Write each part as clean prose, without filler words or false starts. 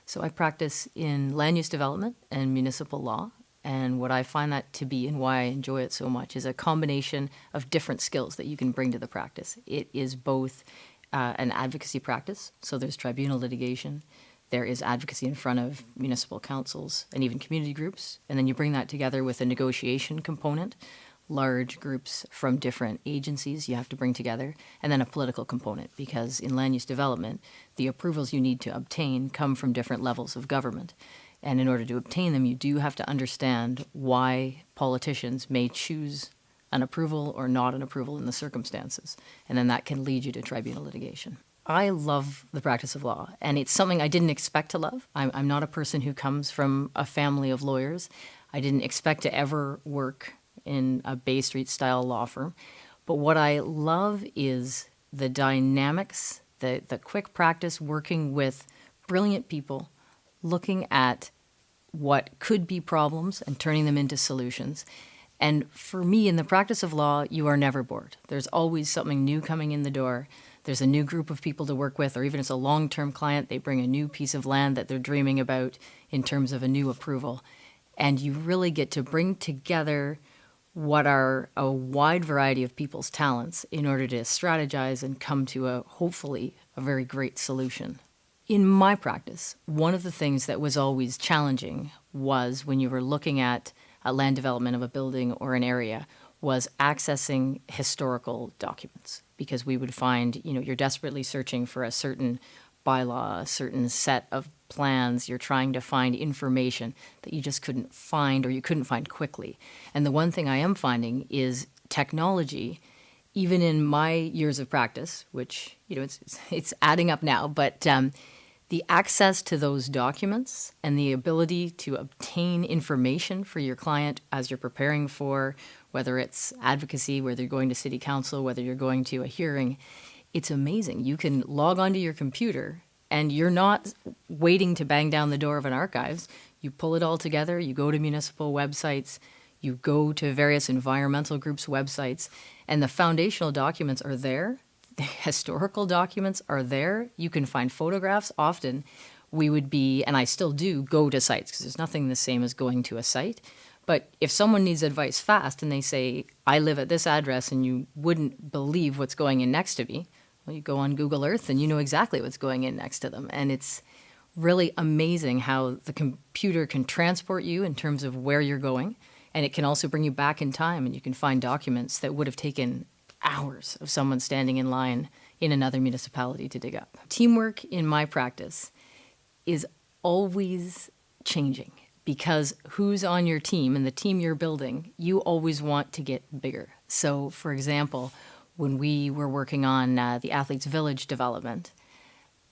So I practice in land use development and municipal law. And what I find that to be and why I enjoy it so much is a combination of different skills that you can bring to the practice. It is both an advocacy practice, so there's tribunal litigation, there is advocacy in front of municipal councils and even community groups, and then you bring that together with a negotiation component, large groups from different agencies you have to bring together, and then a political component, because in land use development, the approvals you need to obtain come from different levels of government. And in order to obtain them, you do have to understand why politicians may choose an approval or not an approval in the circumstances. And then that can lead you to tribunal litigation. I love the practice of law, and it's something I didn't expect to love. I'm not a person who comes from a family of lawyers. I didn't expect to ever work in a Bay Street style law firm. But what I love is the dynamics, the quick practice working with brilliant people, looking at what could be problems and turning them into solutions. And for me, in the practice of law, you are never bored. There's always something new coming in the door. There's a new group of people to work with, or even if it's a long-term client, they bring a new piece of land that they're dreaming about in terms of a new approval. And you really get to bring together what are a wide variety of people's talents in order to strategize and come to hopefully a very great solution. In my practice, one of the things that was always challenging was when you were looking at a land development of a building or an area was accessing historical documents, because we would find, you're desperately searching for a certain bylaw, a certain set of plans. You're trying to find information that you just couldn't find, or you couldn't find quickly. And the one thing I am finding is technology, even in my years of practice, which, it's adding up now, but the access to those documents and the ability to obtain information for your client as you're preparing for, whether it's advocacy, whether you're going to city council, whether you're going to a hearing, it's amazing. You can log onto your computer and you're not waiting to bang down the door of an archives. You pull it all together, you go to municipal websites, you go to various environmental groups' websites, and the foundational documents are there. The historical documents are there. You can find photographs. Often we would be, and I still do, go to sites, because there's nothing the same as going to a site. But if someone needs advice fast and they say, I live at this address and you wouldn't believe what's going in next to me, well, you go on Google Earth and you know exactly what's going in next to them. And it's really amazing how the computer can transport you in terms of where you're going. And it can also bring you back in time, and you can find documents that would have taken hours of someone standing in line in another municipality to dig up. Teamwork in my practice is always changing, because who's on your team and the team you're building, you always want to get bigger. So, for example, when we were working on the Athletes Village development,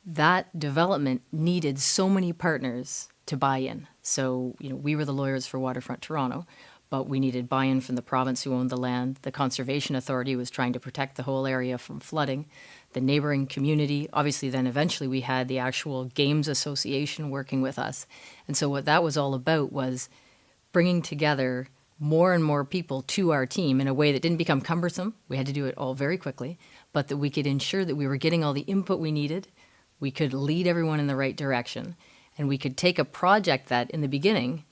that development needed so many partners to buy in. So, we were the lawyers for Waterfront Toronto, but we needed buy-in from the province who owned the land. The Conservation Authority was trying to protect the whole area from flooding. The neighboring community, obviously then eventually we had the actual Games Association working with us. And so what that was all about was bringing together more and more people to our team in a way that didn't become cumbersome. We had to do it all very quickly, but that we could ensure that we were getting all the input we needed. We could lead everyone in the right direction, and we could take a project that in the beginning,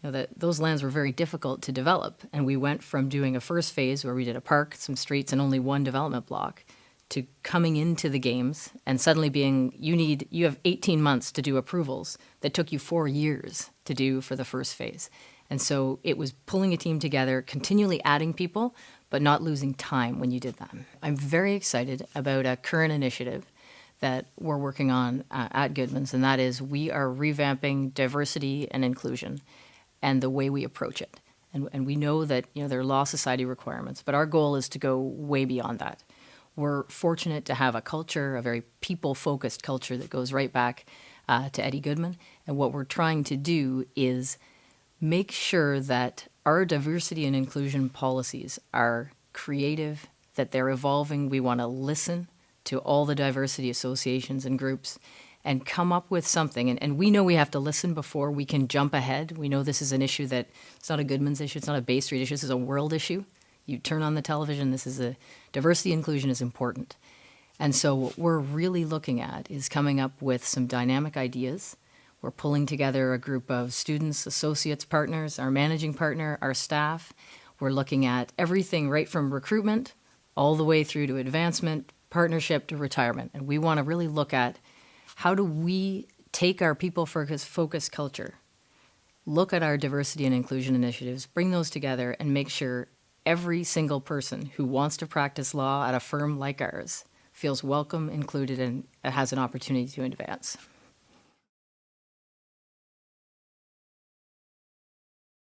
that those lands were very difficult to develop. And we went from doing a first phase where we did a park, some streets, and only one development block, to coming into the games and suddenly being, you have 18 months to do approvals that took you 4 years to do for the first phase. And so it was pulling a team together, continually adding people, but not losing time when you did that. I'm very excited about a current initiative that we're working on at Goodmans, and that is we are revamping diversity and inclusion and the way we approach it. And we know that there are law society requirements, but our goal is to go way beyond that. We're fortunate to have a culture, a very people-focused culture that goes right back to Eddie Goodman. And what we're trying to do is make sure that our diversity and inclusion policies are creative, that they're evolving. We want to listen to all the diversity associations and groups and come up with something. And we know we have to listen before we can jump ahead. We know this is an issue that it's not a Goodmans issue, it's not a Bay Street issue, this is a world issue. You turn on the television, this is diversity inclusion is important. And so what we're really looking at is coming up with some dynamic ideas. We're pulling together a group of students, associates, partners, our managing partner, our staff. We're looking at everything right from recruitment all the way through to advancement, partnership to retirement. And we want to really look at how do we take our people-focused culture, look at our diversity and inclusion initiatives, bring those together, and make sure every single person who wants to practice law at a firm like ours feels welcome, included, and has an opportunity to advance.